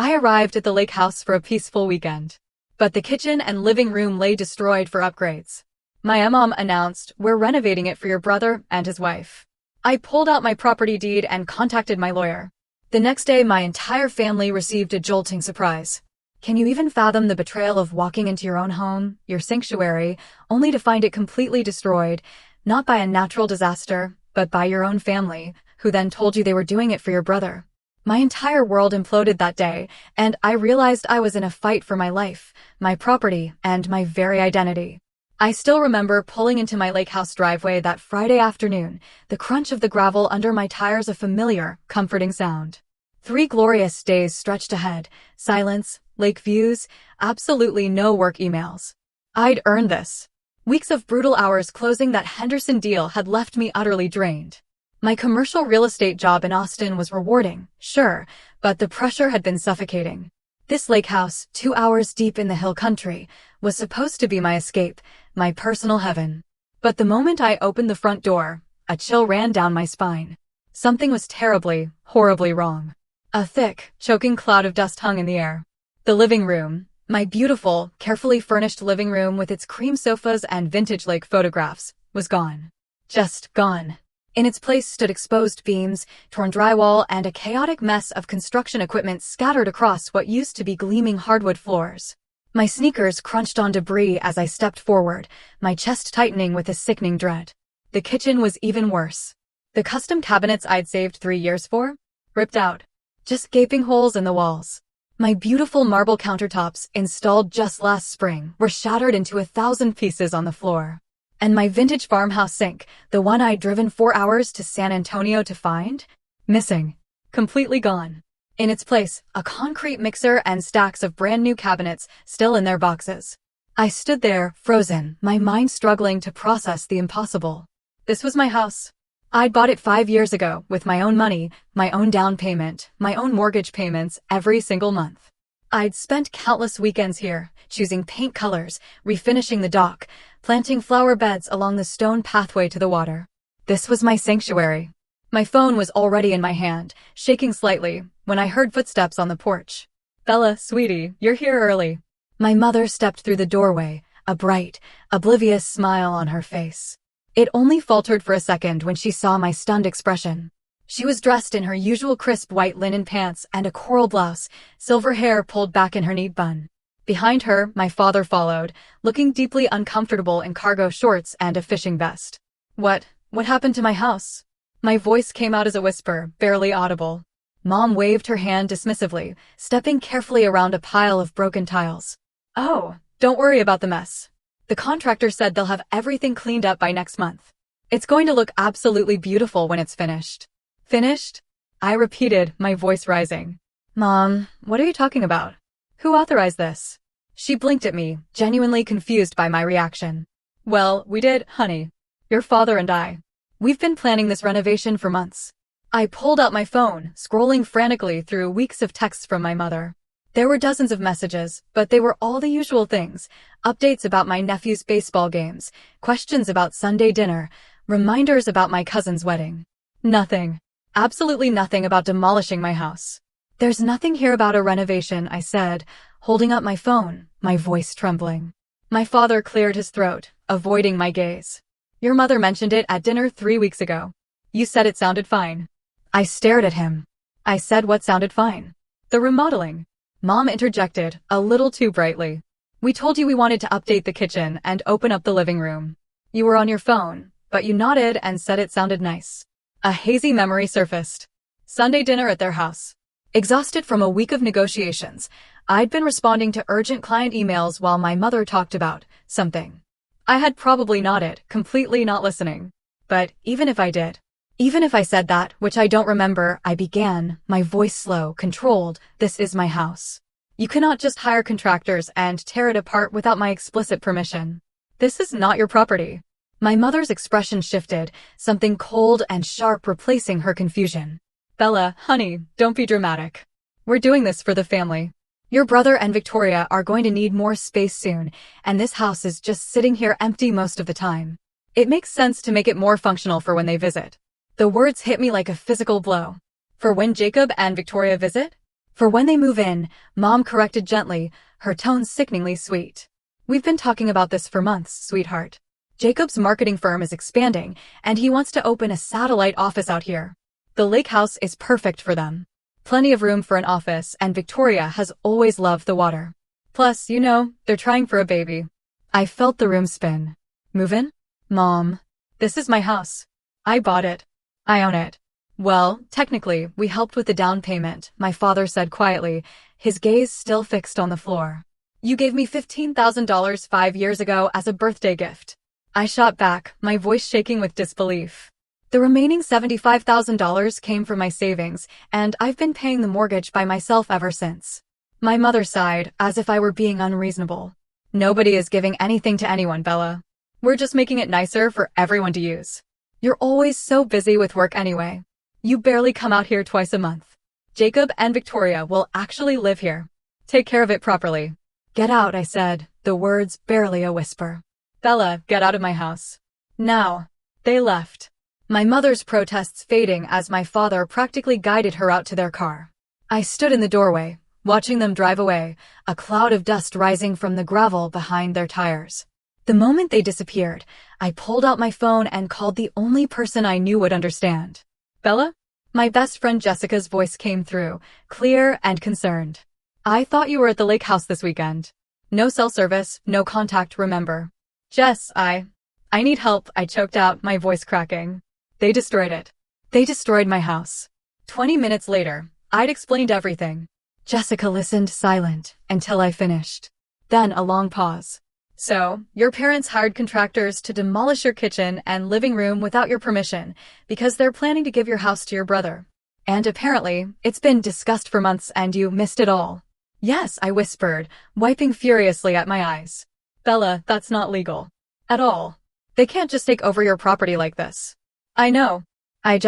I arrived at the lake house for a peaceful weekend. But the kitchen and living room lay destroyed for upgrades. My mom announced, "We're renovating it for your brother and his wife." I pulled out my property deed and contacted my lawyer. The next day, my entire family received a jolting surprise. Can you even fathom the betrayal of walking into your own home, your sanctuary, only to find it completely destroyed, not by a natural disaster, but by your own family, who then told you they were doing it for your brother? My entire world imploded that day, and I realized I was in a fight for my life, my property, and my very identity. I still remember pulling into my lake house driveway that Friday afternoon, the crunch of the gravel under my tires, a familiar, comforting sound. 3 glorious days stretched ahead, silence, lake views, absolutely no work emails. I'd earned this. Weeks of brutal hours closing that Henderson deal had left me utterly drained. My commercial real estate job in Austin was rewarding, sure, but the pressure had been suffocating. This lake house, 2 hours deep in the hill country, was supposed to be my escape, my personal heaven. But the moment I opened the front door, a chill ran down my spine. Something was terribly, horribly wrong. A thick, choking cloud of dust hung in the air. The living room, my beautiful, carefully furnished living room with its cream sofas and vintage lake photographs, was gone. Just gone. In its place stood exposed beams, torn drywall, and a chaotic mess of construction equipment scattered across what used to be gleaming hardwood floors. My sneakers crunched on debris as I stepped forward, my chest tightening with a sickening dread. The kitchen was even worse. The custom cabinets I'd saved 3 years for? Ripped out. Just gaping holes in the walls. My beautiful marble countertops, installed just last spring, were shattered into 1,000 pieces on the floor. And my vintage farmhouse sink, the one I'd driven 4 hours to San Antonio to find? Missing. Completely gone. In its place, a concrete mixer and stacks of brand new cabinets still in their boxes. I stood there, frozen, my mind struggling to process the impossible. This was my house. I'd bought it 5 years ago, with my own money, my own down payment, my own mortgage payments every single month. I'd spent countless weekends here, choosing paint colors, refinishing the dock, planting flower beds along the stone pathway to the water. This was my sanctuary. My phone was already in my hand, shaking slightly, when I heard footsteps on the porch. "Bella, sweetie, you're here early." My mother stepped through the doorway, a bright, oblivious smile on her face. It only faltered for a second when she saw my stunned expression. She was dressed in her usual crisp white linen pants and a coral blouse, silver hair pulled back in her neat bun. Behind her, my father followed, looking deeply uncomfortable in cargo shorts and a fishing vest. What happened to my house?" My voice came out as a whisper, barely audible. Mom waved her hand dismissively, stepping carefully around a pile of broken tiles. "Oh, don't worry about the mess. The contractor said they'll have everything cleaned up by next month. It's going to look absolutely beautiful when it's finished." "Finished?" I repeated, my voice rising. "Mom, what are you talking about? Who authorized this?" She blinked at me, genuinely confused by my reaction. "Well, we did, honey. Your father and I. We've been planning this renovation for months." I pulled out my phone, scrolling frantically through weeks of texts from my mother. There were dozens of messages, but they were all the usual things. Updates about my nephew's baseball games, questions about Sunday dinner, reminders about my cousin's wedding. Nothing. Absolutely nothing about demolishing my house. "There's nothing here about a renovation," I said, holding up my phone, my voice trembling. My father cleared his throat, avoiding my gaze. "Your mother mentioned it at dinner 3 weeks ago. You said it sounded fine." I stared at him. I said what sounded fine. "The remodeling." Mom interjected, a little too brightly. "We told you we wanted to update the kitchen and open up the living room. You were on your phone, but you nodded and said it sounded nice." A hazy memory surfaced. Sunday dinner at their house. Exhausted from a week of negotiations, I'd been responding to urgent client emails while my mother talked about something. I had probably nodded, completely not listening. But even if I did, even if I said that, which I don't remember, I began, my voice slow, controlled, "This is my house. You cannot just hire contractors and tear it apart without my explicit permission. This is not your property." My mother's expression shifted, something cold and sharp replacing her confusion. "Bella, honey, don't be dramatic. We're doing this for the family. Your brother and Victoria are going to need more space soon, and this house is just sitting here empty most of the time. It makes sense to make it more functional for when they visit." The words hit me like a physical blow. "For when Jacob and Victoria visit?" For when they move in, Mom corrected gently, her tone sickeningly sweet. We've been talking about this for months, sweetheart. Jacob's marketing firm is expanding, and he wants to open a satellite office out here. The lake house is perfect for them. Plenty of room for an office, and Victoria has always loved the water. Plus, they're trying for a baby. I felt the room spin. Move in? Mom. This is my house. I bought it. I own it. Well, technically, we helped with the down payment, my father said quietly, his gaze still fixed on the floor. You gave me $15,000 5 years ago as a birthday gift. I shot back, my voice shaking with disbelief. The remaining $75,000 came from my savings, and I've been paying the mortgage by myself ever since. My mother sighed, as if I were being unreasonable. Nobody is giving anything to anyone, Bella. We're just making it nicer for everyone to use. You're always so busy with work anyway. You barely come out here twice a month. Jacob and Victoria will actually live here. Take care of it properly. Get out, I said, the words barely a whisper. Bella, get out of my house. Now. They left. My mother's protests fading as my father practically guided her out to their car. I stood in the doorway, watching them drive away, a cloud of dust rising from the gravel behind their tires. The moment they disappeared, I pulled out my phone and called the only person I knew would understand. Bella? My best friend Jessica's voice came through, clear and concerned. I thought you were at the lake house this weekend. No cell service, no contact, remember. Jess, I need help, I choked out, my voice cracking. They destroyed it. They destroyed my house. 20 minutes later, I'd explained everything. Jessica listened silent until I finished. Then a long pause. So, your parents hired contractors to demolish your kitchen and living room without your permission because they're planning to give your house to your brother. And apparently, it's been discussed for months and you missed it all. Yes, I whispered, wiping furiously at my eyes. Bella, that's not legal. At all. They can't just take over your property like this. I know. I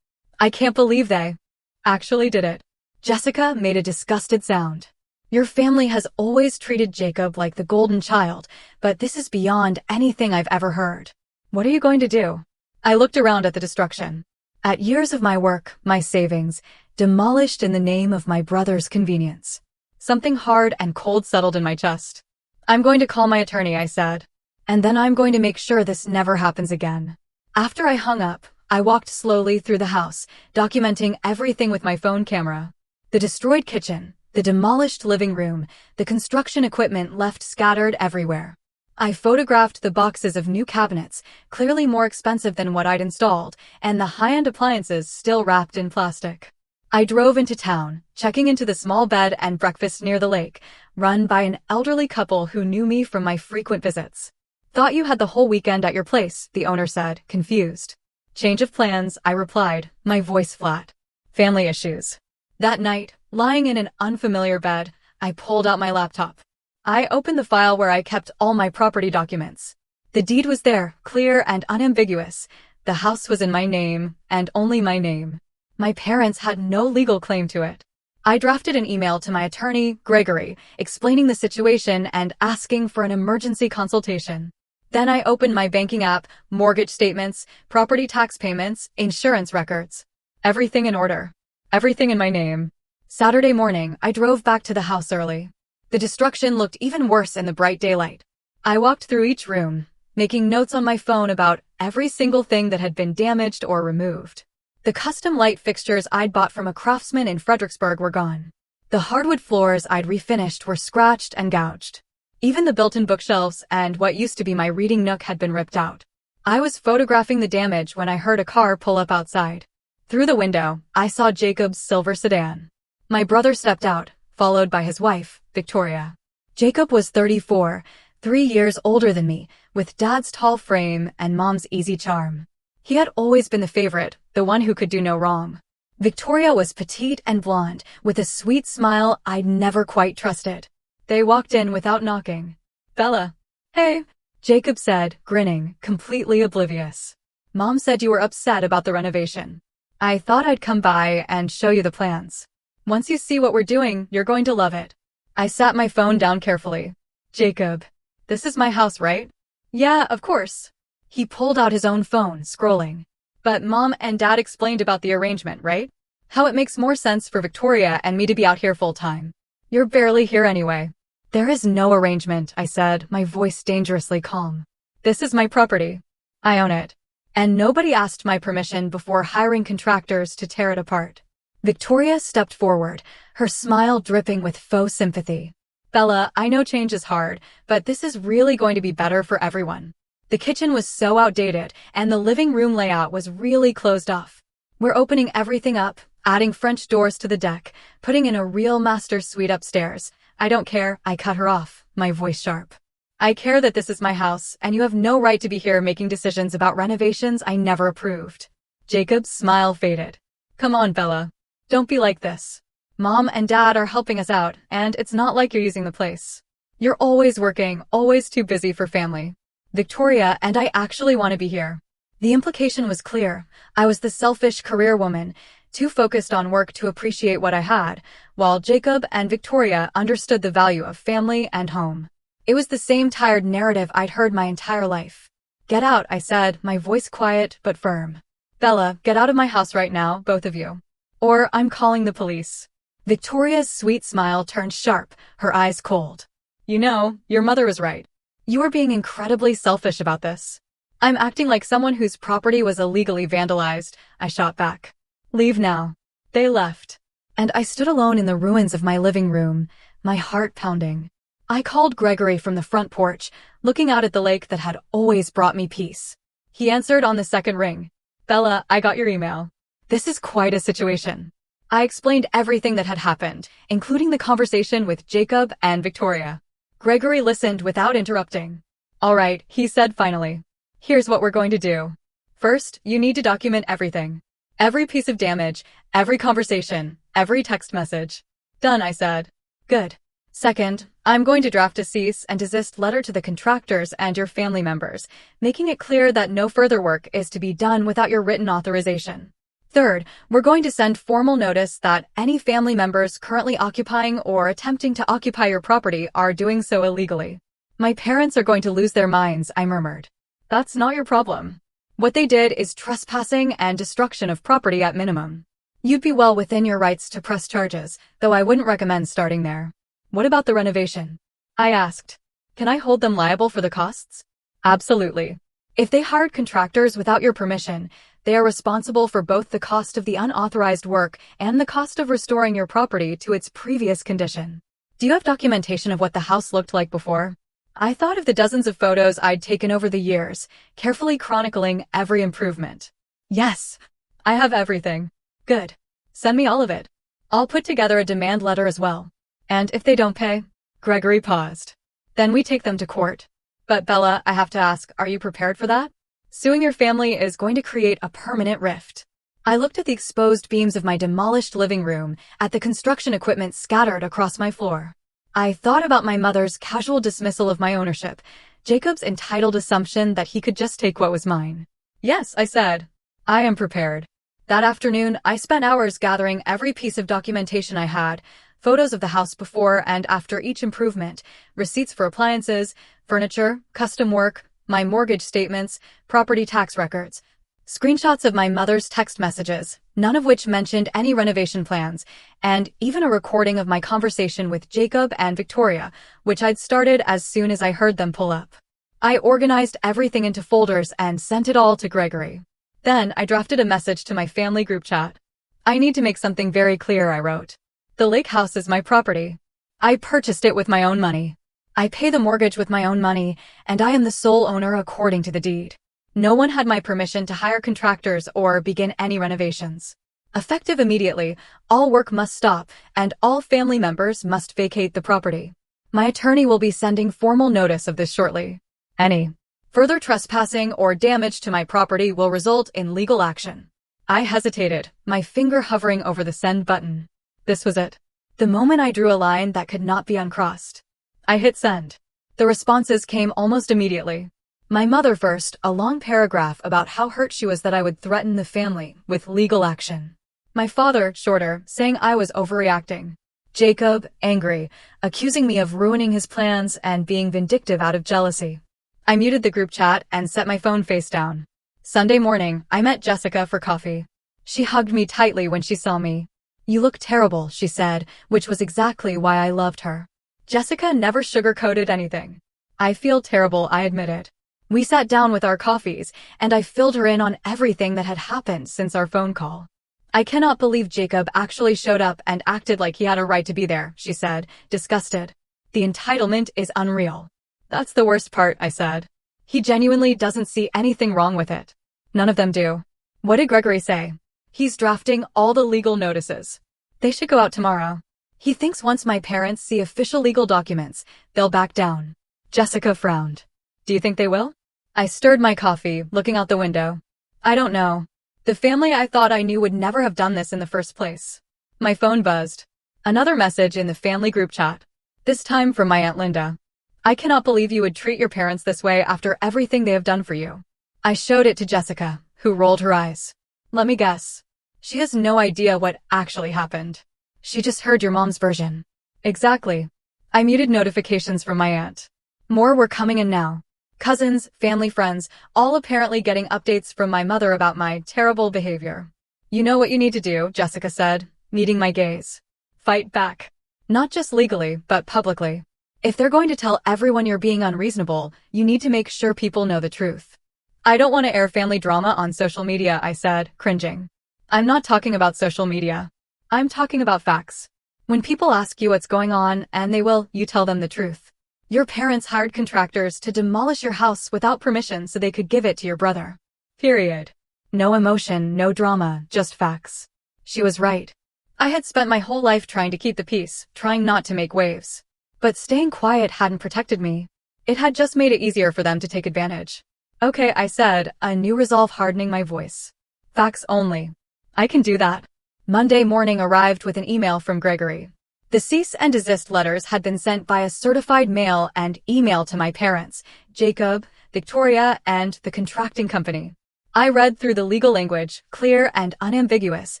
can't believe they actually did it. Jessica made a disgusted sound. Your family has always treated Jacob like the golden child, but this is beyond anything I've ever heard. What are you going to do? I looked around at the destruction. At years of my work, my savings, demolished in the name of my brother's convenience. Something hard and cold settled in my chest. I'm going to call my attorney, I said. And then I'm going to make sure this never happens again. After I hung up, I walked slowly through the house, documenting everything with my phone camera. The destroyed kitchen, the demolished living room, the construction equipment left scattered everywhere. I photographed the boxes of new cabinets, clearly more expensive than what I'd installed, and the high-end appliances still wrapped in plastic. I drove into town, checking into the small bed and breakfast near the lake, run by an elderly couple who knew me from my frequent visits. Thought you had the whole weekend at your place, the owner said, confused. Change of plans, I replied, my voice flat. Family issues. That night, lying in an unfamiliar bed, I pulled out my laptop. I opened the file where I kept all my property documents. The deed was there, clear and unambiguous. The house was in my name, and only my name. My parents had no legal claim to it. I drafted an email to my attorney, Gregory, explaining the situation and asking for an emergency consultation. Then I opened my banking app, mortgage statements, property tax payments, insurance records. Everything in order. Everything in my name. Saturday morning, I drove back to the house early. The destruction looked even worse in the bright daylight. I walked through each room, making notes on my phone about every single thing that had been damaged or removed. The custom light fixtures I'd bought from a craftsman in Fredericksburg were gone. The hardwood floors I'd refinished were scratched and gouged. Even the built-in bookshelves and what used to be my reading nook had been ripped out. I was photographing the damage when I heard a car pull up outside. Through the window, I saw Jacob's silver sedan. My brother stepped out, followed by his wife, Victoria. Jacob was 34, 3 years older than me, with Dad's tall frame and Mom's easy charm. He had always been the favorite, the one who could do no wrong. Victoria was petite and blonde, with a sweet smile I'd never quite trusted. They walked in without knocking. Bella. Hey, Jacob said, grinning, completely oblivious. Mom said you were upset about the renovation. I thought I'd come by and show you the plans. Once you see what we're doing, you're going to love it. I sat my phone down carefully. Jacob, this is my house, right? Yeah, of course. He pulled out his own phone, scrolling. But Mom and Dad explained about the arrangement, right? How it makes more sense for Victoria and me to be out here full-time. You're barely here anyway. There is no arrangement, I said, my voice dangerously calm. This is my property. I own it. And nobody asked my permission before hiring contractors to tear it apart. Victoria stepped forward, her smile dripping with faux sympathy. Bella, I know change is hard, but this is really going to be better for everyone. The kitchen was so outdated, and the living room layout was really closed off. We're opening everything up, adding French doors to the deck, putting in a real master suite upstairs. I don't care, I cut her off, my voice sharp. I care that this is my house, and you have no right to be here making decisions about renovations I never approved. Jacob's smile faded. Come on, Bella. Don't be like this. Mom and Dad are helping us out, and it's not like you're using the place. You're always working, always too busy for family. Victoria and I actually want to be here. The implication was clear. I was the selfish career woman, too focused on work to appreciate what I had, while Jacob and Victoria understood the value of family and home. It was the same tired narrative I'd heard my entire life. Get out, I said, my voice quiet but firm. Bella, get out of my house right now, both of you. Or I'm calling the police. Victoria's sweet smile turned sharp, her eyes cold. You know, your mother was right. You are being incredibly selfish about this. I'm acting like someone whose property was illegally vandalized, I shot back. Leave now. They left. And I stood alone in the ruins of my living room, my heart pounding. I called Gregory from the front porch, looking out at the lake that had always brought me peace. He answered on the second ring. Bella, I got your email. This is quite a situation. I explained everything that had happened, including the conversation with Jacob and Victoria. Gregory listened without interrupting. All right, he said finally. Here's what we're going to do. First, you need to document everything. Every piece of damage, every conversation, every text message. Done, I said. Good. Second, I'm going to draft a cease and desist letter to the contractors and your family members, making it clear that no further work is to be done without your written authorization. Third, we're going to send formal notice that any family members currently occupying or attempting to occupy your property are doing so illegally. My parents are going to lose their minds, I murmured. That's not your problem. What they did is trespassing and destruction of property at minimum. You'd be well within your rights to press charges, though I wouldn't recommend starting there. What about the renovation? I asked. Can I hold them liable for the costs? Absolutely. If they hired contractors without your permission, they are responsible for both the cost of the unauthorized work and the cost of restoring your property to its previous condition. Do you have documentation of what the house looked like before? I thought of the dozens of photos I'd taken over the years, carefully chronicling every improvement. Yes, I have everything. Good. Send me all of it. I'll put together a demand letter as well. And if they don't pay? Gregory paused. Then we take them to court. But Bella, I have to ask, are you prepared for that? Suing your family is going to create a permanent rift. I looked at the exposed beams of my demolished living room, at the construction equipment scattered across my floor. I thought about my mother's casual dismissal of my ownership, Jacob's entitled assumption that he could just take what was mine. Yes, I said. I am prepared. That afternoon, I spent hours gathering every piece of documentation I had, photos of the house before and after each improvement, receipts for appliances, furniture, custom work, my mortgage statements, property tax records, screenshots of my mother's text messages, none of which mentioned any renovation plans, and even a recording of my conversation with Jacob and Victoria, which I'd started as soon as I heard them pull up. I organized everything into folders and sent it all to Gregory. Then I drafted a message to my family group chat. I need to make something very clear, I wrote. The lake house is my property. I purchased it with my own money. I pay the mortgage with my own money, and I am the sole owner according to the deed. No one had my permission to hire contractors or begin any renovations. Effective immediately, all work must stop, and all family members must vacate the property. My attorney will be sending formal notice of this shortly. Any further trespassing or damage to my property will result in legal action. I hesitated, my finger hovering over the send button. This was it. The moment I drew a line that could not be uncrossed. I hit send. The responses came almost immediately. My mother first, a long paragraph about how hurt she was that I would threaten the family with legal action. My father, shorter, saying I was overreacting. Jacob, angry, accusing me of ruining his plans and being vindictive out of jealousy. I muted the group chat and set my phone face down. Sunday morning, I met Jessica for coffee. She hugged me tightly when she saw me. "You look terrible," she said, which was exactly why I loved her. Jessica never sugarcoated anything. "I feel terrible," I admitted. We sat down with our coffees, and I filled her in on everything that had happened since our phone call. "I cannot believe Jacob actually showed up and acted like he had a right to be there," she said, disgusted. "The entitlement is unreal." "That's the worst part," I said. "He genuinely doesn't see anything wrong with it." "None of them do." "What did Gregory say?" "He's drafting all the legal notices. They should go out tomorrow. He thinks once my parents see official legal documents, they'll back down." Jessica frowned. "Do you think they will?" I stirred my coffee, looking out the window. "I don't know. The family I thought I knew would never have done this in the first place." My phone buzzed. Another message in the family group chat. This time from my Aunt Linda. "I cannot believe you would treat your parents this way after everything they have done for you." I showed it to Jessica, who rolled her eyes. "Let me guess. She has no idea what actually happened. She just heard your mom's version." "Exactly." I muted notifications from my aunt. More were coming in now. Cousins, family friends, all apparently getting updates from my mother about my terrible behavior. "You know what you need to do," Jessica said, meeting my gaze. "Fight back. Not just legally, but publicly. If they're going to tell everyone you're being unreasonable, you need to make sure people know the truth." "I don't want to air family drama on social media," I said, cringing. "I'm not talking about social media. I'm talking about facts. When people ask you what's going on, and they will, you tell them the truth. Your parents hired contractors to demolish your house without permission so they could give it to your brother. Period. No emotion, no drama, just facts." She was right. I had spent my whole life trying to keep the peace, trying not to make waves. But staying quiet hadn't protected me. It had just made it easier for them to take advantage. "Okay," I said, a new resolve hardening my voice. "Facts only." "I can do that." Monday morning arrived with an email from Gregory. The cease and desist letters had been sent via certified mail and email to my parents, Jacob, Victoria, and the contracting company. I read through the legal language, clear and unambiguous,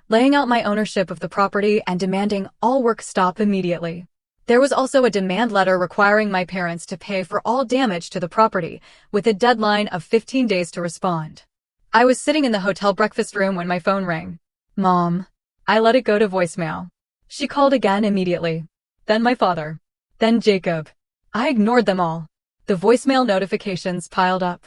laying out my ownership of the property and demanding all work stop immediately. There was also a demand letter requiring my parents to pay for all damage to the property, with a deadline of 15 days to respond. I was sitting in the hotel breakfast room when my phone rang. "Mom." I let it go to voicemail. She called again immediately. Then my father. Then Jacob. I ignored them all. The voicemail notifications piled up.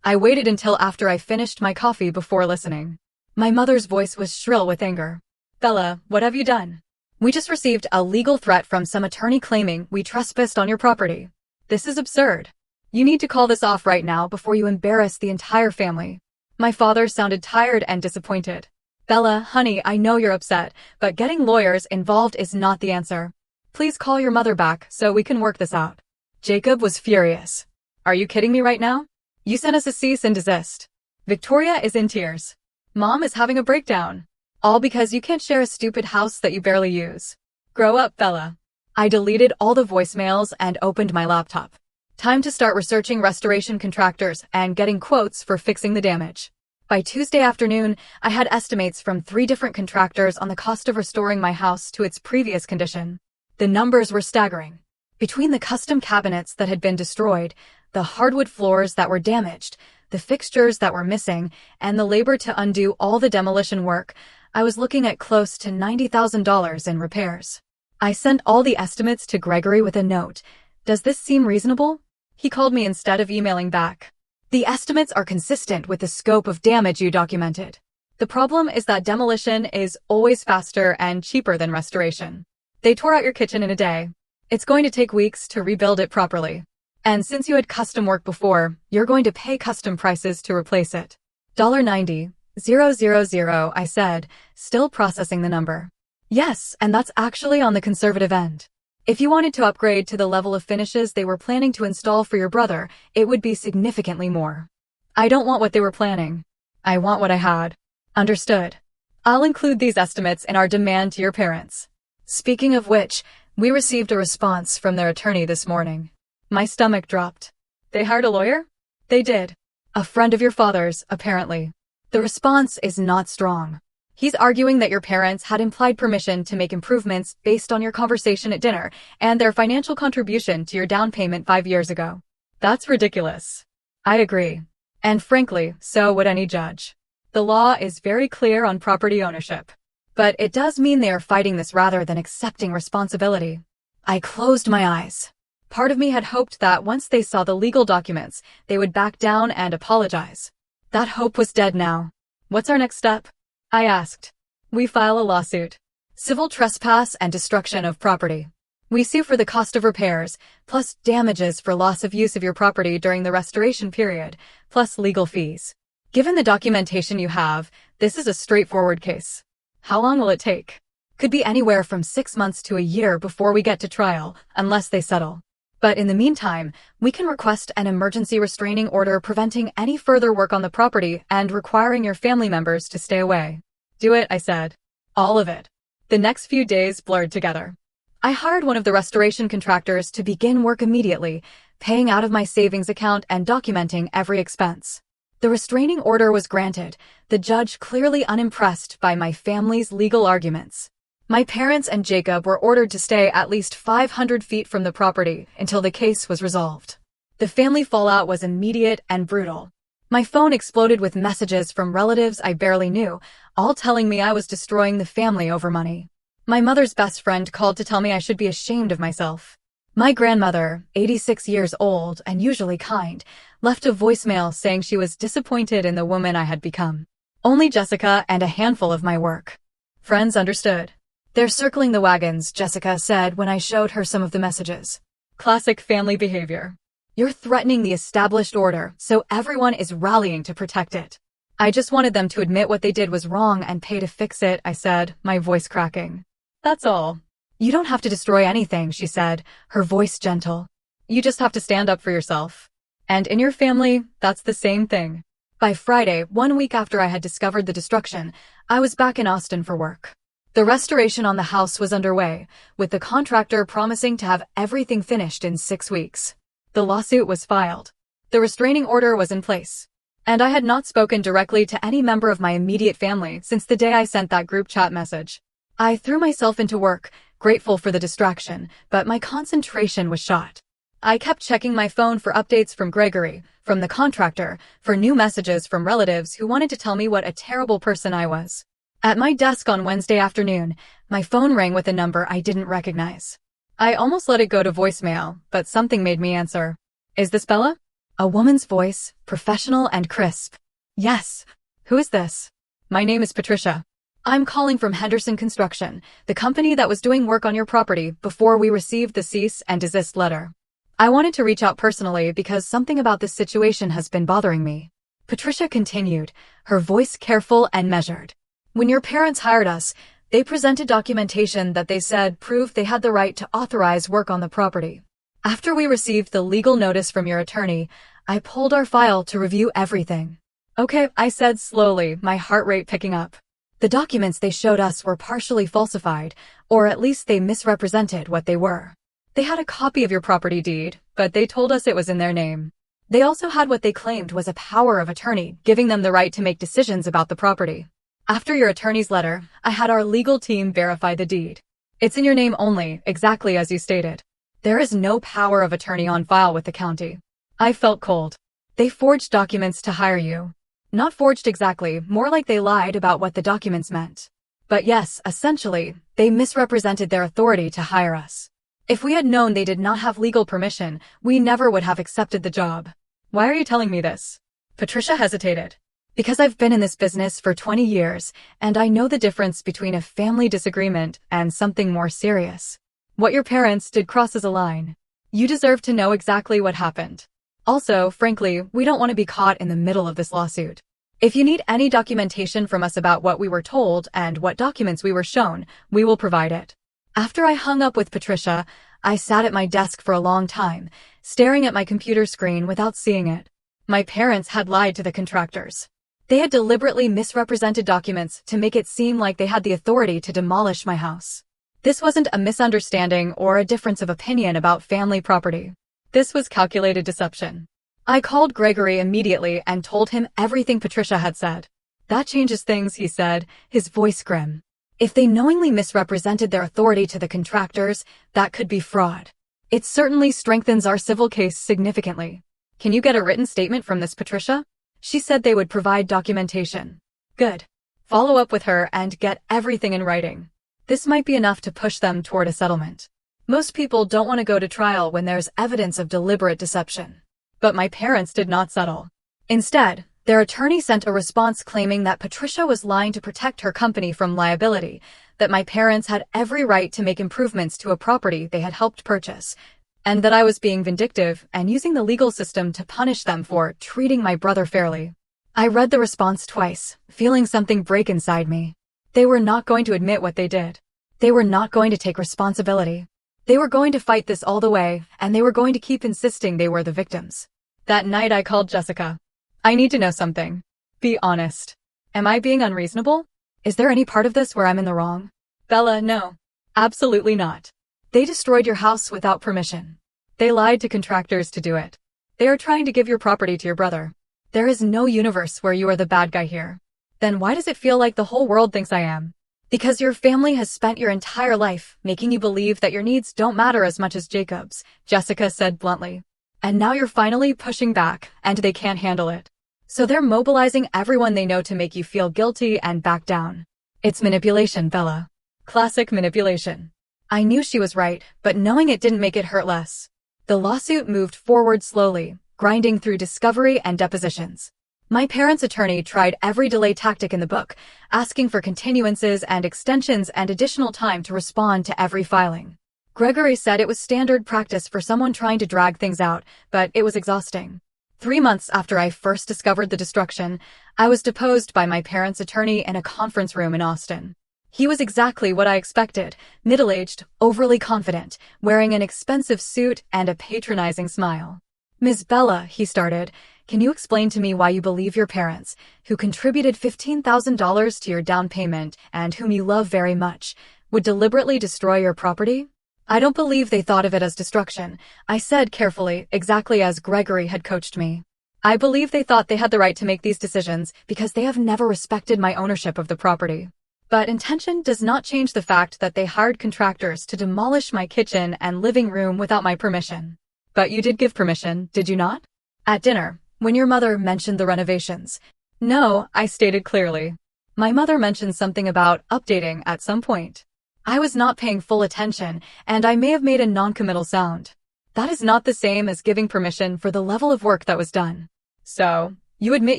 I waited until after I finished my coffee before listening. My mother's voice was shrill with anger. "Bella, what have you done? We just received a legal threat from some attorney claiming we trespassed on your property. This is absurd. You need to call this off right now before you embarrass the entire family." My father sounded tired and disappointed. "Bella, honey, I know you're upset, but getting lawyers involved is not the answer. Please call your mother back so we can work this out." Jacob was furious. "Are you kidding me right now? You sent us a cease and desist." Victoria is in tears. "Mom is having a breakdown. All because you can't share a stupid house that you barely use. Grow up, Bella." I deleted all the voicemails and opened my laptop. Time to start researching restoration contractors and getting quotes for fixing the damage. By Tuesday afternoon, I had estimates from 3 different contractors on the cost of restoring my house to its previous condition. The numbers were staggering. Between the custom cabinets that had been destroyed, the hardwood floors that were damaged, the fixtures that were missing, and the labor to undo all the demolition work, I was looking at close to $90,000 in repairs. I sent all the estimates to Gregory with a note. "Does this seem reasonable?" He called me instead of emailing back. "The estimates are consistent with the scope of damage you documented. The problem is that demolition is always faster and cheaper than restoration. They tore out your kitchen in a day. It's going to take weeks to rebuild it properly. And since you had custom work before, you're going to pay custom prices to replace it." $90,000, I said, still processing the number. "Yes, and that's actually on the conservative end. If you wanted to upgrade to the level of finishes they were planning to install for your brother, it would be significantly more." "I don't want what they were planning. I want what I had." "Understood. I'll include these estimates in our demand to your parents." Speaking of which, we received a response from their attorney this morning. My stomach dropped. "They hired a lawyer?" "They did. A friend of your father's, apparently. The response is not strong. He's arguing that your parents had implied permission to make improvements based on your conversation at dinner and their financial contribution to your down payment 5 years ago. That's ridiculous." I agree. And frankly, so would any judge. The law is very clear on property ownership. But it does mean they are fighting this rather than accepting responsibility. I closed my eyes. Part of me had hoped that once they saw the legal documents, they would back down and apologize. That hope was dead now. What's our next step? I asked. We file a lawsuit. Civil trespass and destruction of property. We sue for the cost of repairs, plus damages for loss of use of your property during the restoration period, plus legal fees. Given the documentation you have, this is a straightforward case. How long will it take? Could be anywhere from 6 months to a year before we get to trial, unless they settle. But in the meantime, we can request an emergency restraining order preventing any further work on the property and requiring your family members to stay away. Do it, I said. All of it. The next few days blurred together. I hired one of the restoration contractors to begin work immediately, paying out of my savings account and documenting every expense. The restraining order was granted, the judge clearly unimpressed by my family's legal arguments. My parents and Jacob were ordered to stay at least 500 feet from the property until the case was resolved. The family fallout was immediate and brutal. My phone exploded with messages from relatives I barely knew, all telling me I was destroying the family over money. My mother's best friend called to tell me I should be ashamed of myself. My grandmother, 86 years old and usually kind, left a voicemail saying she was disappointed in the woman I had become. Only Jessica and a handful of my work friends understood. They're circling the wagons, Jessica said when I showed her some of the messages. Classic family behavior. You're threatening the established order, so everyone is rallying to protect it. I just wanted them to admit what they did was wrong and pay to fix it, I said, my voice cracking. That's all. You don't have to destroy anything, she said, her voice gentle. You just have to stand up for yourself. And in your family, that's the same thing. By Friday, 1 week after I had discovered the destruction, I was back in Austin for work. The restoration on the house was underway, with the contractor promising to have everything finished in 6 weeks. The lawsuit was filed. The restraining order was in place. And I had not spoken directly to any member of my immediate family since the day I sent that group chat message. I threw myself into work, grateful for the distraction, but my concentration was shot. I kept checking my phone for updates from Gregory, from the contractor, for new messages from relatives who wanted to tell me what a terrible person I was. At my desk on Wednesday afternoon, my phone rang with a number I didn't recognize. I almost let it go to voicemail, but something made me answer. Is this Bella? A woman's voice, professional and crisp. Yes. Who is this? My name is Patricia. I'm calling from Henderson Construction, the company that was doing work on your property before we received the cease and desist letter. I wanted to reach out personally because something about this situation has been bothering me. Patricia continued, her voice careful and measured. When your parents hired us, they presented documentation that they said proved they had the right to authorize work on the property. After we received the legal notice from your attorney, I pulled our file to review everything. Okay, I said slowly, my heart rate picking up. The documents they showed us were partially falsified, or at least they misrepresented what they were. They had a copy of your property deed, but they told us it was in their name. They also had what they claimed was a power of attorney, giving them the right to make decisions about the property. After your attorney's letter, I had our legal team verify the deed. It's in your name only, exactly as you stated. There is no power of attorney on file with the county. I felt cold. They forged documents to hire you. Not forged exactly, more like they lied about what the documents meant. But yes, essentially, they misrepresented their authority to hire us. If we had known they did not have legal permission, we never would have accepted the job. Why are you telling me this? Patricia hesitated. Because I've been in this business for 20 years, and I know the difference between a family disagreement and something more serious. What your parents did crosses a line. You deserve to know exactly what happened. Also, frankly, we don't want to be caught in the middle of this lawsuit. If you need any documentation from us about what we were told and what documents we were shown, we will provide it. After I hung up with Patricia, I sat at my desk for a long time, staring at my computer screen without seeing it. My parents had lied to the contractors. They had deliberately misrepresented documents to make it seem like they had the authority to demolish my house. This wasn't a misunderstanding or a difference of opinion about family property. This was calculated deception. I called Gregory immediately and told him everything Patricia had said. That changes things, he said, his voice grim. If they knowingly misrepresented their authority to the contractors, that could be fraud. It certainly strengthens our civil case significantly. Can you get a written statement from this, Patricia? She said they would provide documentation. Good. Follow up with her and get everything in writing. This might be enough to push them toward a settlement. Most people don't want to go to trial when there's evidence of deliberate deception. But my parents did not settle. Instead, their attorney sent a response claiming that Patricia was lying to protect her company from liability, that my parents had every right to make improvements to a property they had helped purchase, and that I was being vindictive and using the legal system to punish them for treating my brother fairly. I read the response twice, feeling something break inside me. They were not going to admit what they did. They were not going to take responsibility. They were going to fight this all the way, and they were going to keep insisting they were the victims. That night I called Jessica. I need to know something. Be honest. Am I being unreasonable? Is there any part of this where I'm in the wrong? Bella, no. Absolutely not. They destroyed your house without permission. They lied to contractors to do it. They are trying to give your property to your brother. There is no universe where you are the bad guy here. Then why does it feel like the whole world thinks I am? Because your family has spent your entire life making you believe that your needs don't matter as much as Jacob's, Jessica said bluntly. And now you're finally pushing back, and they can't handle it. So they're mobilizing everyone they know to make you feel guilty and back down. It's manipulation, Bella. Classic manipulation. I knew she was right, but knowing it didn't make it hurt less. The lawsuit moved forward slowly, grinding through discovery and depositions. My parents' attorney tried every delay tactic in the book, asking for continuances and extensions and additional time to respond to every filing. Gregory said it was standard practice for someone trying to drag things out, but it was exhausting. 3 months after I first discovered the destruction, I was deposed by my parents' attorney in a conference room in Austin. He was exactly what I expected, middle-aged, overly confident, wearing an expensive suit and a patronizing smile. Ms. Bella, he started, can you explain to me why you believe your parents, who contributed $15,000 to your down payment and whom you love very much, would deliberately destroy your property? I don't believe they thought of it as destruction, I said carefully, exactly as Gregory had coached me. I believe they thought they had the right to make these decisions because they have never respected my ownership of the property. But intention does not change the fact that they hired contractors to demolish my kitchen and living room without my permission. But you did give permission, did you not? At dinner, when your mother mentioned the renovations. No, I stated clearly. My mother mentioned something about updating at some point. I was not paying full attention, and I may have made a non-committal sound. That is not the same as giving permission for the level of work that was done. So, you admit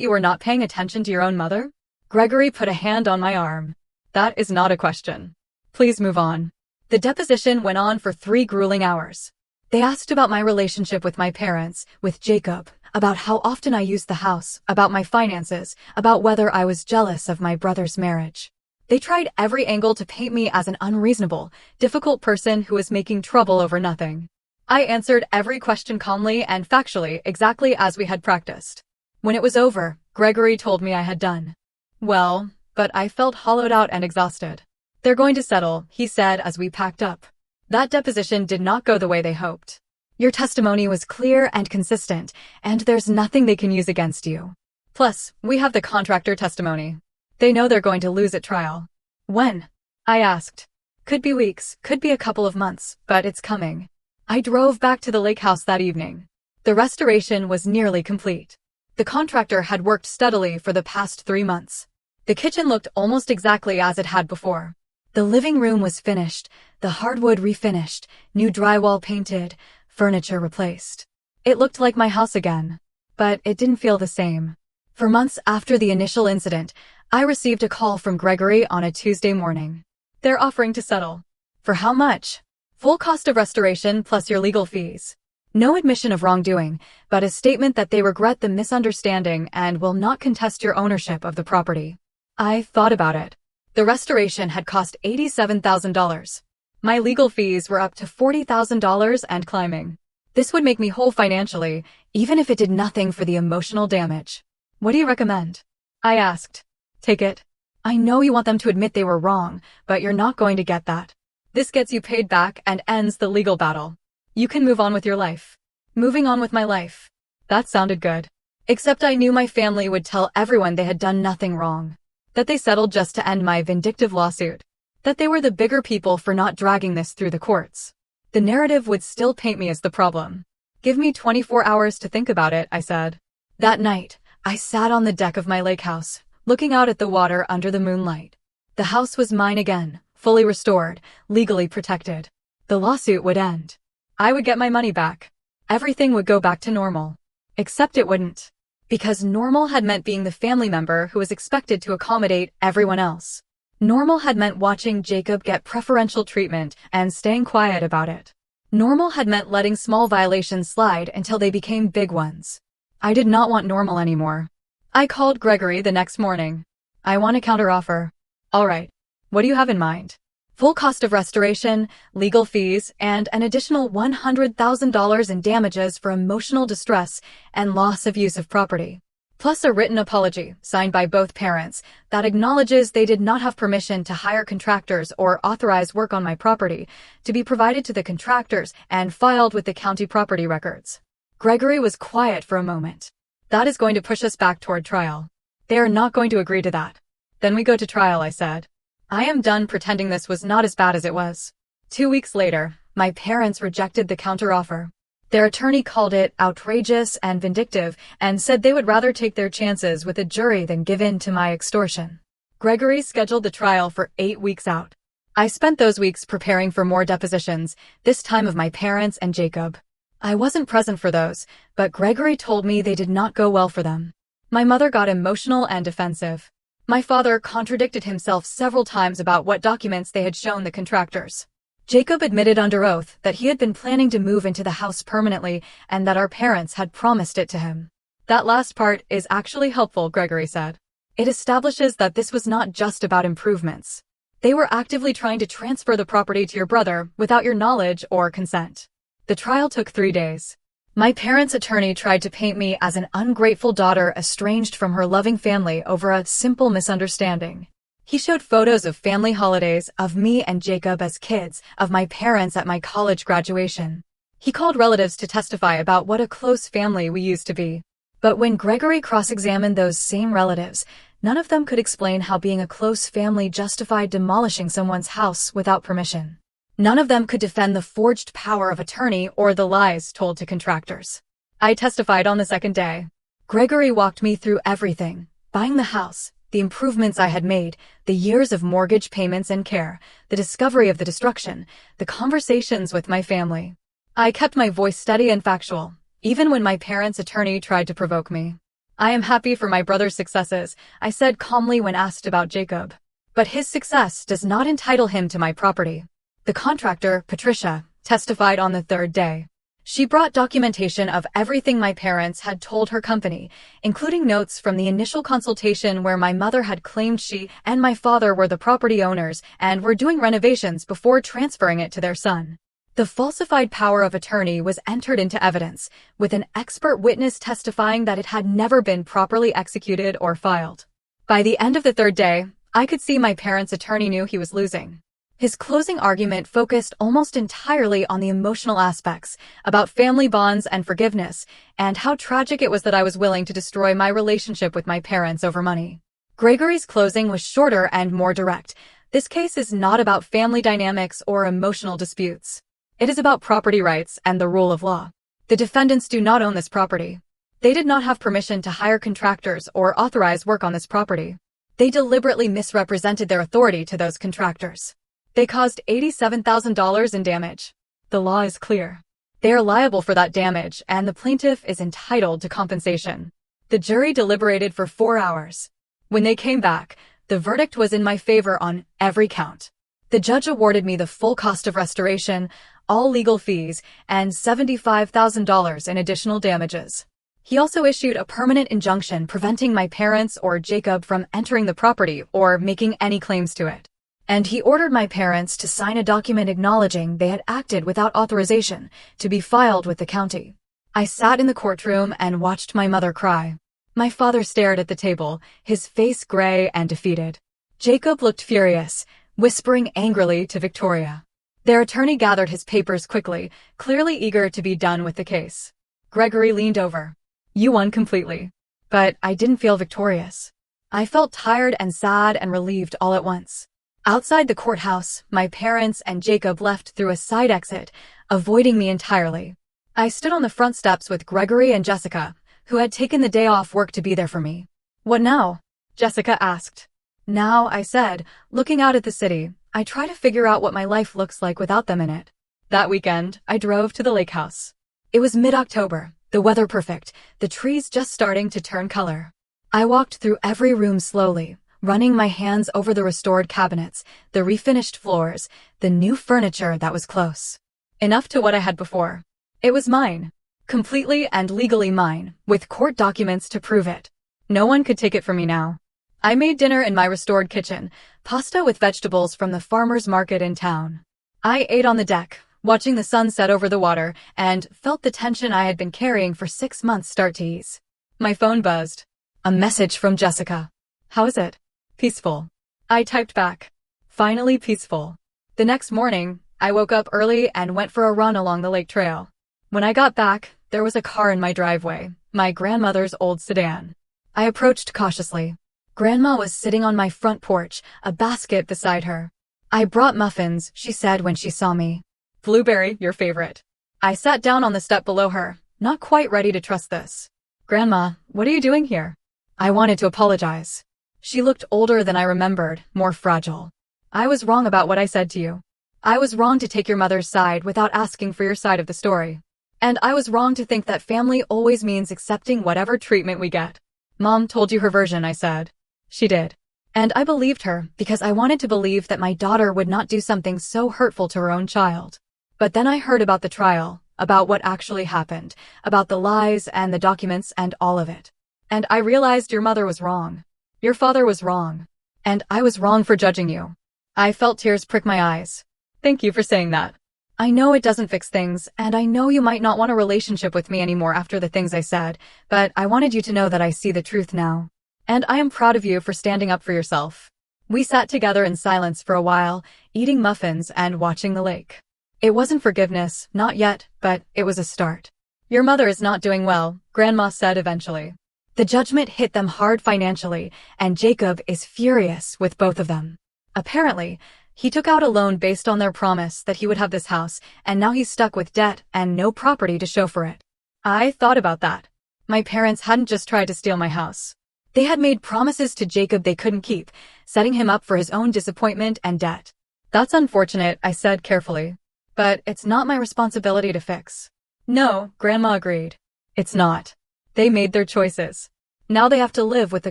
you were not paying attention to your own mother? Gregory put a hand on my arm. That is not a question. Please move on. The deposition went on for 3 grueling hours. They asked about my relationship with my parents, with Jacob, about how often I used the house, about my finances, about whether I was jealous of my brother's marriage. They tried every angle to paint me as an unreasonable, difficult person who was making trouble over nothing. I answered every question calmly and factually, exactly as we had practiced. When it was over, Gregory told me I had done well, but I felt hollowed out and exhausted. They're going to settle, he said as we packed up. That deposition did not go the way they hoped. Your testimony was clear and consistent, and there's nothing they can use against you. Plus, we have the contractor testimony. They know they're going to lose at trial. When? I asked. Could be weeks, could be a couple of months, but it's coming. I drove back to the lake house that evening. The restoration was nearly complete. The contractor had worked steadily for the past 3 months. The kitchen looked almost exactly as it had before. The living room was finished, the hardwood refinished, new drywall painted, furniture replaced. It looked like my house again. But it didn't feel the same. For months after the initial incident, I received a call from Gregory on a Tuesday morning. They're offering to settle. For how much? Full cost of restoration plus your legal fees. No admission of wrongdoing, but a statement that they regret the misunderstanding and will not contest your ownership of the property. I thought about it. The restoration had cost $87,000. My legal fees were up to $40,000 and climbing. This would make me whole financially, even if it did nothing for the emotional damage. What do you recommend? I asked. Take it. I know you want them to admit they were wrong, but you're not going to get that. This gets you paid back and ends the legal battle. You can move on with your life. Moving on with my life. That sounded good. Except I knew my family would tell everyone they had done nothing wrong. That they settled just to end my vindictive lawsuit. That they were the bigger people for not dragging this through the courts. The narrative would still paint me as the problem. Give me 24 hours to think about it, I said. That night, I sat on the deck of my lake house, looking out at the water under the moonlight. The house was mine again, fully restored, legally protected. The lawsuit would end. I would get my money back. Everything would go back to normal. Except it wouldn't. Because normal had meant being the family member who was expected to accommodate everyone else. Normal had meant watching Jacob get preferential treatment and staying quiet about it. Normal had meant letting small violations slide until they became big ones. I did not want normal anymore. I called Gregory the next morning. I want a counteroffer. All right. What do you have in mind? Full cost of restoration, legal fees, and an additional $100,000 in damages for emotional distress and loss of use of property. Plus a written apology, signed by both parents, that acknowledges they did not have permission to hire contractors or authorize work on my property, to be provided to the contractors and filed with the county property records. Gregory was quiet for a moment. That is going to push us back toward trial. They are not going to agree to that. Then we go to trial, I said. I am done pretending this was not as bad as it was. 2 weeks later, my parents rejected the counteroffer. Their attorney called it outrageous and vindictive and said they would rather take their chances with a jury than give in to my extortion. Gregory scheduled the trial for 8 weeks out. I spent those weeks preparing for more depositions, this time of my parents and Jacob. I wasn't present for those, but Gregory told me they did not go well for them. My mother got emotional and defensive. My father contradicted himself several times about what documents they had shown the contractors. Jacob admitted under oath that he had been planning to move into the house permanently and that our parents had promised it to him. That last part is actually helpful, Gregory said. It establishes that this was not just about improvements. They were actively trying to transfer the property to your brother without your knowledge or consent. The trial took 3 days. My parents' attorney tried to paint me as an ungrateful daughter estranged from her loving family over a simple misunderstanding. He showed photos of family holidays, of me and Jacob as kids, of my parents at my college graduation. He called relatives to testify about what a close family we used to be. But when Gregory cross-examined those same relatives, none of them could explain how being a close family justified demolishing someone's house without permission. None of them could defend the forged power of attorney or the lies told to contractors. I testified on the second day. Gregory walked me through everything: buying the house, the improvements I had made, the years of mortgage payments and care, the discovery of the destruction, the conversations with my family. I kept my voice steady and factual, even when my parents' attorney tried to provoke me. I am happy for my brother's successes, I said calmly when asked about Jacob. But his success does not entitle him to my property. The contractor, Patricia, testified on the third day. She brought documentation of everything my parents had told her company, including notes from the initial consultation where my mother had claimed she and my father were the property owners and were doing renovations before transferring it to their son. The falsified power of attorney was entered into evidence, with an expert witness testifying that it had never been properly executed or filed. By the end of the third day, I could see my parents' attorney knew he was losing. His closing argument focused almost entirely on the emotional aspects, about family bonds and forgiveness, and how tragic it was that I was willing to destroy my relationship with my parents over money. Gregory's closing was shorter and more direct. This case is not about family dynamics or emotional disputes. It is about property rights and the rule of law. The defendants do not own this property. They did not have permission to hire contractors or authorize work on this property. They deliberately misrepresented their authority to those contractors. They caused $87,000 in damage. The law is clear. They are liable for that damage, and the plaintiff is entitled to compensation. The jury deliberated for 4 hours. When they came back, the verdict was in my favor on every count. The judge awarded me the full cost of restoration, all legal fees, and $75,000 in additional damages. He also issued a permanent injunction preventing my parents or Jacob from entering the property or making any claims to it. And he ordered my parents to sign a document acknowledging they had acted without authorization, to be filed with the county. I sat in the courtroom and watched my mother cry. My father stared at the table, his face gray and defeated. Jacob looked furious, whispering angrily to Victoria. Their attorney gathered his papers quickly, clearly eager to be done with the case. Gregory leaned over. You won completely. But I didn't feel victorious. I felt tired and sad and relieved all at once. Outside the courthouse, my parents and Jacob left through a side exit, avoiding me entirely. I stood on the front steps with Gregory and Jessica, who had taken the day off work to be there for me. What now? Jessica asked. Now, I said, looking out at the city, I try to figure out what my life looks like without them in it. That weekend, I drove to the lake house. It was mid-October, the weather perfect, the trees just starting to turn color. I walked through every room slowly, running my hands over the restored cabinets, the refinished floors, the new furniture that was close. Enough to what I had before. It was mine. Completely and legally mine, with court documents to prove it. No one could take it from me now. I made dinner in my restored kitchen, pasta with vegetables from the farmer's market in town. I ate on the deck, watching the sun set over the water, and felt the tension I had been carrying for 6 months start to ease. My phone buzzed. A message from Jessica. How is it? Peaceful. I typed back. Finally peaceful. The next morning, I woke up early and went for a run along the lake trail. When I got back, there was a car in my driveway, my grandmother's old sedan. I approached cautiously. Grandma was sitting on my front porch, a basket beside her. I brought muffins, she said when she saw me. Blueberry, your favorite. I sat down on the step below her, not quite ready to trust this. Grandma, what are you doing here? I wanted to apologize. She looked older than I remembered, more fragile. I was wrong about what I said to you. I was wrong to take your mother's side without asking for your side of the story. And I was wrong to think that family always means accepting whatever treatment we get. Mom told you her version, I said. She did. And I believed her because I wanted to believe that my daughter would not do something so hurtful to her own child. But then I heard about the trial, about what actually happened, about the lies and the documents and all of it. And I realized your mother was wrong. Your father was wrong. And I was wrong for judging you. I felt tears prick my eyes. Thank you for saying that. I know it doesn't fix things, and I know you might not want a relationship with me anymore after the things I said, but I wanted you to know that I see the truth now. And I am proud of you for standing up for yourself. We sat together in silence for a while, eating muffins and watching the lake. It wasn't forgiveness, not yet, but it was a start. Your mother is not doing well, Grandma said eventually. The judgment hit them hard financially, and Jacob is furious with both of them. Apparently, he took out a loan based on their promise that he would have this house, and now he's stuck with debt and no property to show for it. I thought about that. My parents hadn't just tried to steal my house. They had made promises to Jacob they couldn't keep, setting him up for his own disappointment and debt. That's unfortunate, I said carefully. But it's not my responsibility to fix. No, Grandma agreed. It's not. They made their choices. Now they have to live with the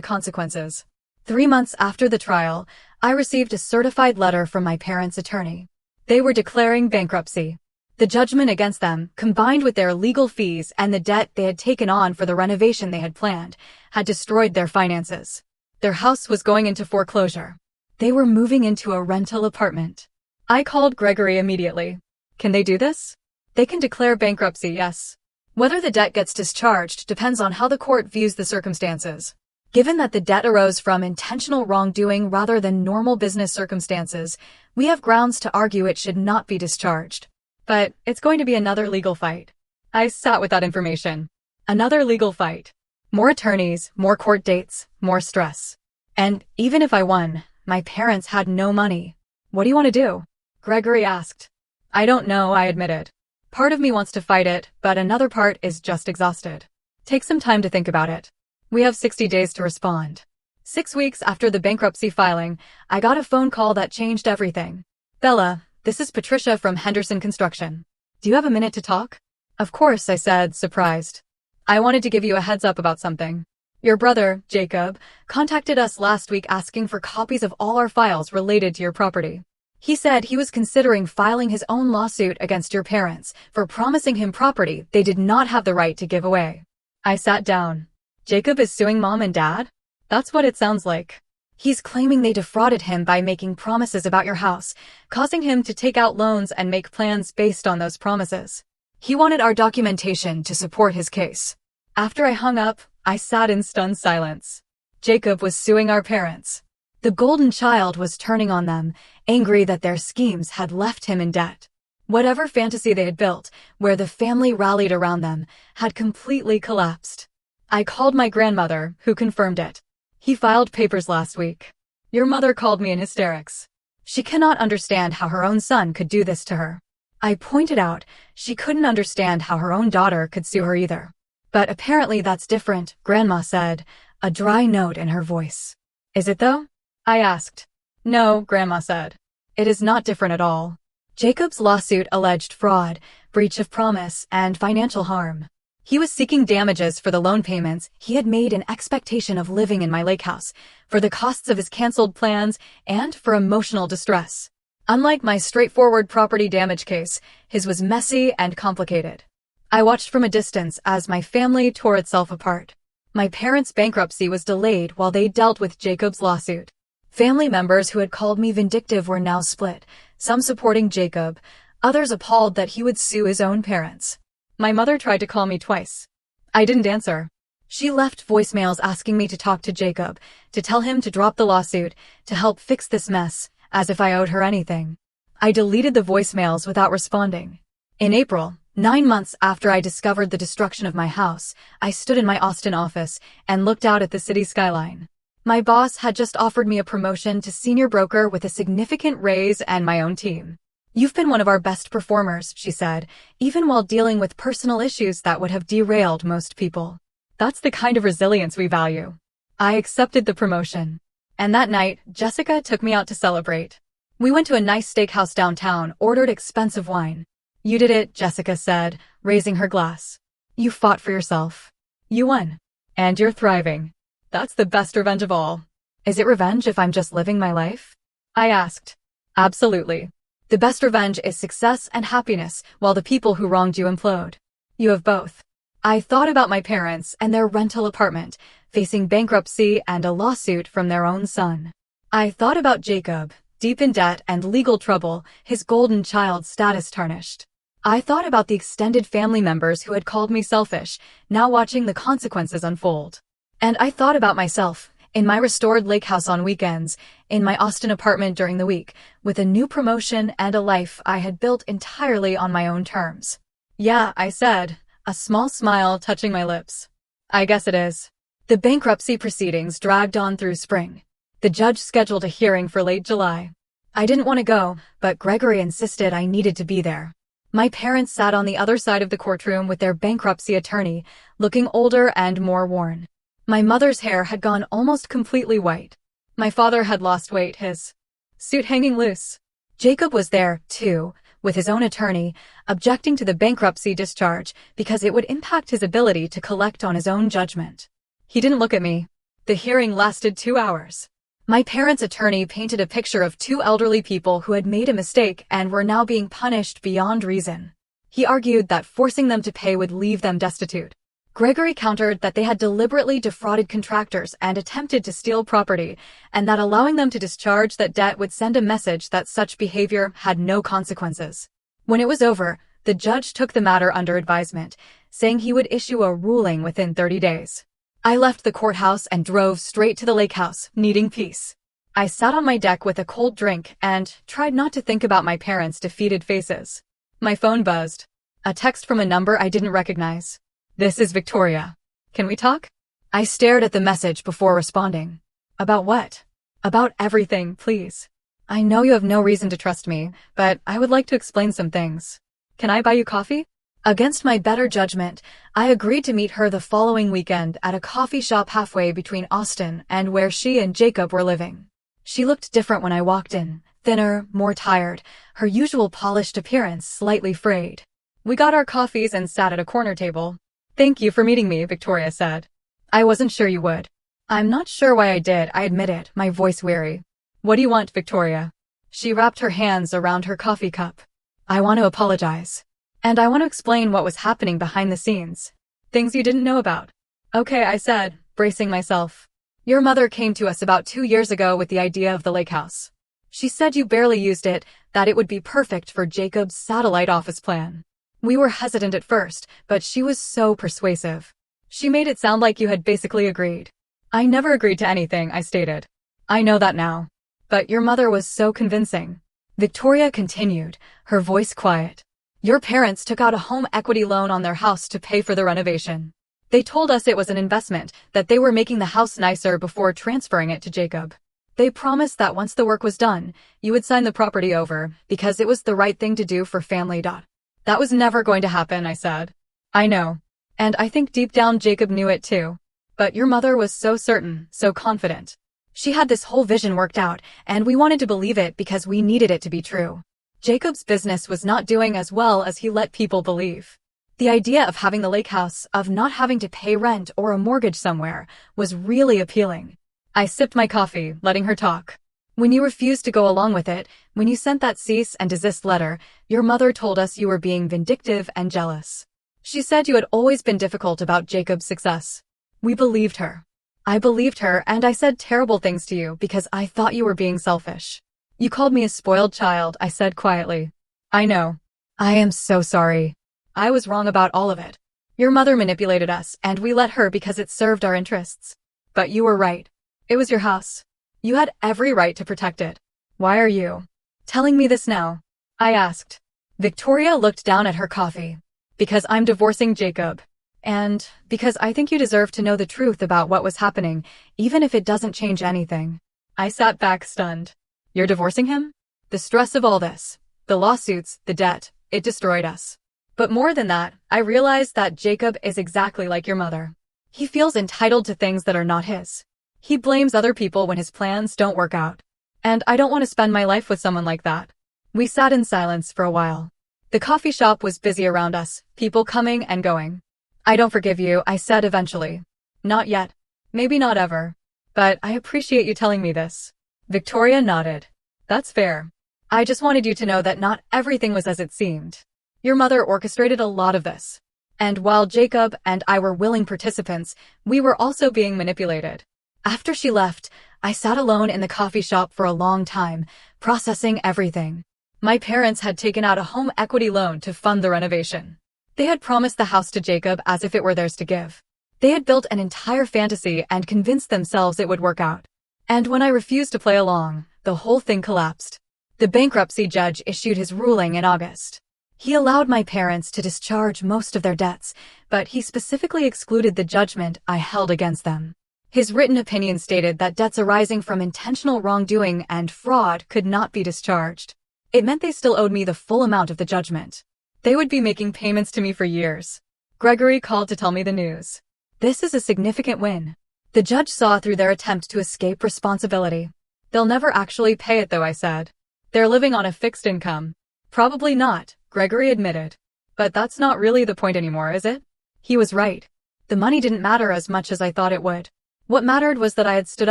consequences. 3 months after the trial, I received a certified letter from my parents' attorney. They were declaring bankruptcy. The judgment against them, combined with their legal fees and the debt they had taken on for the renovation they had planned, had destroyed their finances. Their house was going into foreclosure. They were moving into a rental apartment. I called Gregory immediately. Can they do this? They can declare bankruptcy, yes. Whether the debt gets discharged depends on how the court views the circumstances. Given that the debt arose from intentional wrongdoing rather than normal business circumstances, we have grounds to argue it should not be discharged. But it's going to be another legal fight. I sat with that information. Another legal fight. More attorneys, more court dates, more stress. And even if I won, my parents had no money. What do you want to do? Gregory asked. I don't know, I admitted. Part of me wants to fight it, but another part is just exhausted. Take some time to think about it. We have 60 days to respond. 6 weeks after the bankruptcy filing, I got a phone call that changed everything. Bella, this is Patricia from Henderson Construction. Do you have a minute to talk? Of course, I said, surprised. I wanted to give you a heads up about something. Your brother, Jacob, contacted us last week asking for copies of all our files related to your property. He said he was considering filing his own lawsuit against your parents for promising him property they did not have the right to give away. I sat down. Jacob is suing Mom and Dad? That's what it sounds like. He's claiming they defrauded him by making promises about your house, causing him to take out loans and make plans based on those promises. He wanted our documentation to support his case. After I hung up, I sat in stunned silence. Jacob was suing our parents. The golden child was turning on them, angry that their schemes had left him in debt. Whatever fantasy they had built, where the family rallied around them, had completely collapsed. I called my grandmother, who confirmed it. He filed papers last week. Your mother called me in hysterics. She cannot understand how her own son could do this to her. I pointed out she couldn't understand how her own daughter could sue her either. But apparently that's different, Grandma said, a dry note in her voice. Is it though? I asked. No, Grandma said. It is not different at all. Jacob's lawsuit alleged fraud, breach of promise, and financial harm. He was seeking damages for the loan payments he had made in expectation of living in my lake house, for the costs of his canceled plans, and for emotional distress. Unlike my straightforward property damage case, his was messy and complicated. I watched from a distance as my family tore itself apart. My parents' bankruptcy was delayed while they dealt with Jacob's lawsuit. Family members who had called me vindictive were now split, some supporting Jacob, others appalled that he would sue his own parents. My mother tried to call me twice. I didn't answer. She left voicemails asking me to talk to Jacob, to tell him to drop the lawsuit, to help fix this mess, as if I owed her anything. I deleted the voicemails without responding. In April, 9 months after I discovered the destruction of my house, I stood in my Austin office and looked out at the city skyline. My boss had just offered me a promotion to senior broker with a significant raise and my own team. You've been one of our best performers, she said, even while dealing with personal issues that would have derailed most people. That's the kind of resilience we value. I accepted the promotion. And that night, Jessica took me out to celebrate. We went to a nice steakhouse downtown, ordered expensive wine. You did it, Jessica said, raising her glass. You fought for yourself. You won. And you're thriving. That's the best revenge of all. Is it revenge if I'm just living my life? I asked. Absolutely. The best revenge is success and happiness while the people who wronged you implode. You have both. I thought about my parents and their rental apartment, facing bankruptcy and a lawsuit from their own son. I thought about Jacob, deep in debt and legal trouble, his golden child status tarnished. I thought about the extended family members who had called me selfish, now watching the consequences unfold. And I thought about myself, in my restored lake house on weekends, in my Austin apartment during the week, with a new promotion and a life I had built entirely on my own terms. Yeah, I said, a small smile touching my lips. I guess it is. The bankruptcy proceedings dragged on through spring. The judge scheduled a hearing for late July. I didn't want to go, but Gregory insisted I needed to be there. My parents sat on the other side of the courtroom with their bankruptcy attorney, looking older and more worn. My mother's hair had gone almost completely white. My father had lost weight, his suit hanging loose. Jacob was there, too, with his own attorney, objecting to the bankruptcy discharge because it would impact his ability to collect on his own judgment. He didn't look at me. The hearing lasted 2 hours. My parents' attorney painted a picture of 2 elderly people who had made a mistake and were now being punished beyond reason. He argued that forcing them to pay would leave them destitute. Gregory countered that they had deliberately defrauded contractors and attempted to steal property, and that allowing them to discharge that debt would send a message that such behavior had no consequences. When it was over, the judge took the matter under advisement, saying he would issue a ruling within 30 days. I left the courthouse and drove straight to the lake house, needing peace. I sat on my deck with a cold drink and tried not to think about my parents' defeated faces. My phone buzzed. A text from a number I didn't recognize. This is Victoria. Can we talk? I stared at the message before responding. About what? About everything, please. I know you have no reason to trust me, but I would like to explain some things. Can I buy you coffee? Against my better judgment, I agreed to meet her the following weekend at a coffee shop halfway between Austin and where she and Jacob were living. She looked different when I walked in, thinner, more tired, her usual polished appearance slightly frayed. We got our coffees and sat at a corner table. Thank you for meeting me, Victoria said. I wasn't sure you would. I'm not sure why I did, I admitted, my voice weary. What do you want, Victoria? She wrapped her hands around her coffee cup. I want to apologize. And I want to explain what was happening behind the scenes. Things you didn't know about. Okay, I said, bracing myself. Your mother came to us about 2 years ago with the idea of the lake house. She said you barely used it, that it would be perfect for Jacob's satellite office plan. We were hesitant at first, but she was so persuasive. She made it sound like you had basically agreed. I never agreed to anything, I stated. I know that now. But your mother was so convincing. Victoria continued, her voice quiet. Your parents took out a home equity loan on their house to pay for the renovation. They told us it was an investment, that they were making the house nicer before transferring it to Jacob. They promised that once the work was done, you would sign the property over, because it was the right thing to do for family. That was never going to happen, I said. I know. And I think deep down Jacob knew it too. But your mother was so certain, so confident. She had this whole vision worked out, and we wanted to believe it because we needed it to be true. Jacob's business was not doing as well as he let people believe. The idea of having the lake house, of not having to pay rent or a mortgage somewhere, was really appealing. I sipped my coffee, letting her talk. When you refused to go along with it, when you sent that cease and desist letter, your mother told us you were being vindictive and jealous. She said you had always been difficult about Jacob's success. We believed her. I believed her, and I said terrible things to you because I thought you were being selfish. You called me a spoiled child, I said quietly. I know. I am so sorry. I was wrong about all of it. Your mother manipulated us, and we let her because it served our interests. But you were right. It was your house. You had every right to protect it. Why are you telling me this now? I asked. Victoria looked down at her coffee. Because I'm divorcing Jacob. And because I think you deserve to know the truth about what was happening, even if it doesn't change anything. I sat back stunned. You're divorcing him? The stress of all this, the lawsuits, the debt, it destroyed us. But more than that, I realized that Jacob is exactly like your mother. He feels entitled to things that are not his. He blames other people when his plans don't work out. And I don't want to spend my life with someone like that. We sat in silence for a while. The coffee shop was busy around us, people coming and going. I don't forgive you, I said eventually. Not yet. Maybe not ever. But I appreciate you telling me this. Victoria nodded. That's fair. I just wanted you to know that not everything was as it seemed. Your mother orchestrated a lot of this. And while Jacob and I were willing participants, we were also being manipulated. After she left, I sat alone in the coffee shop for a long time, processing everything. My parents had taken out a home equity loan to fund the renovation. They had promised the house to Jacob as if it were theirs to give. They had built an entire fantasy and convinced themselves it would work out. And when I refused to play along, the whole thing collapsed. The bankruptcy judge issued his ruling in August. He allowed my parents to discharge most of their debts, but he specifically excluded the judgment I held against them. His written opinion stated that debts arising from intentional wrongdoing and fraud could not be discharged. It meant they still owed me the full amount of the judgment. They would be making payments to me for years. Gregory called to tell me the news. This is a significant win. The judge saw through their attempt to escape responsibility. They'll never actually pay it though, I said. They're living on a fixed income. Probably not, Gregory admitted. But that's not really the point anymore, is it? He was right. The money didn't matter as much as I thought it would. What mattered was that I had stood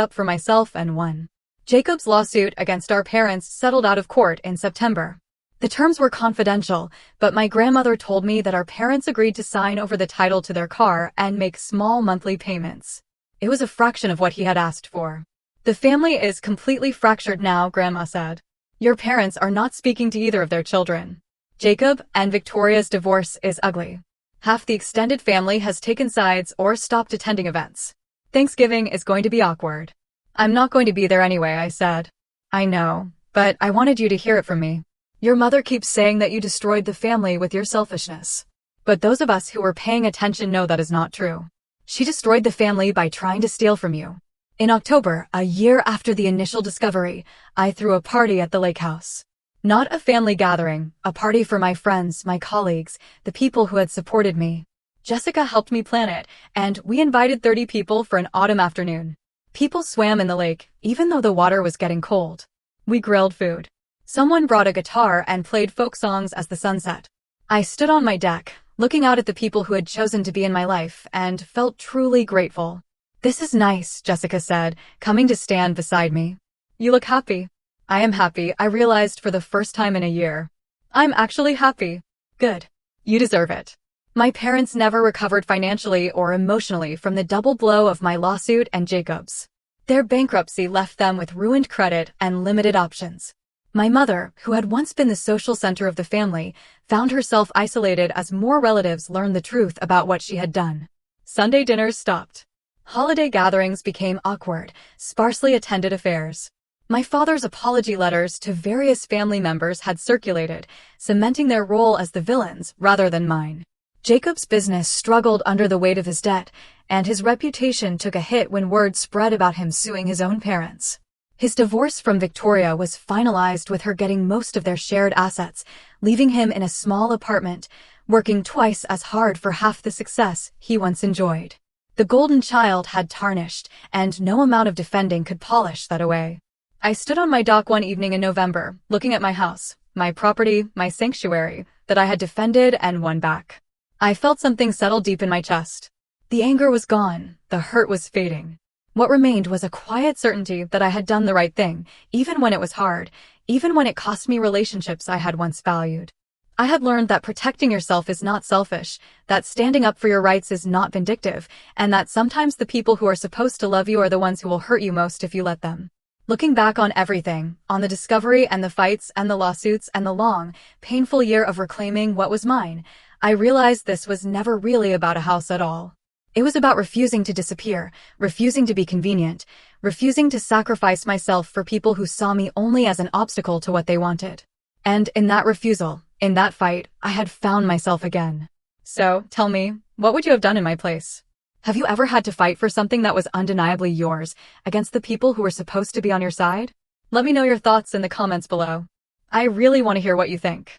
up for myself and won. Jacob's lawsuit against our parents settled out of court in September. The terms were confidential, but my grandmother told me that our parents agreed to sign over the title to their car and make small monthly payments. It was a fraction of what he had asked for. The family is completely fractured now, Grandma said. Your parents are not speaking to either of their children. Jacob and Victoria's divorce is ugly. Half the extended family has taken sides or stopped attending events. Thanksgiving is going to be awkward. I'm not going to be there anyway, I said. I know, but I wanted you to hear it from me. Your mother keeps saying that you destroyed the family with your selfishness. But those of us who were paying attention know that is not true. She destroyed the family by trying to steal from you. In October, a year after the initial discovery, I threw a party at the lake house. Not a family gathering, a party for my friends, my colleagues, the people who had supported me. Jessica helped me plan it, and we invited 30 people for an autumn afternoon. People swam in the lake, even though the water was getting cold. We grilled food. Someone brought a guitar and played folk songs as the sun set. I stood on my deck, looking out at the people who had chosen to be in my life, and felt truly grateful. This is nice, Jessica said, coming to stand beside me. You look happy. I am happy, I realized for the first time in a year. I'm actually happy. Good. You deserve it. My parents never recovered financially or emotionally from the double blow of my lawsuit and Jacob's. Their bankruptcy left them with ruined credit and limited options. My mother, who had once been the social center of the family, found herself isolated as more relatives learned the truth about what she had done. Sunday dinners stopped. Holiday gatherings became awkward, sparsely attended affairs. My father's apology letters to various family members had circulated, cementing their role as the villains rather than mine. Jacob's business struggled under the weight of his debt, and his reputation took a hit when word spread about him suing his own parents. His divorce from Victoria was finalized with her getting most of their shared assets, leaving him in a small apartment, working twice as hard for half the success he once enjoyed. The golden child had tarnished, and no amount of defending could polish that away. I stood on my dock one evening in November, looking at my house, my property, my sanctuary, that I had defended and won back. I felt something settle deep in my chest. The anger was gone, the hurt was fading. What remained was a quiet certainty that I had done the right thing, even when it was hard, even when it cost me relationships I had once valued. I had learned that protecting yourself is not selfish, that standing up for your rights is not vindictive, and that sometimes the people who are supposed to love you are the ones who will hurt you most if you let them. Looking back on everything, on the discovery and the fights and the lawsuits and the long, painful year of reclaiming what was mine, I realized this was never really about a house at all. It was about refusing to disappear, refusing to be convenient, refusing to sacrifice myself for people who saw me only as an obstacle to what they wanted. And in that refusal, in that fight, I had found myself again. So, tell me, what would you have done in my place? Have you ever had to fight for something that was undeniably yours, against the people who were supposed to be on your side? Let me know your thoughts in the comments below. I really want to hear what you think.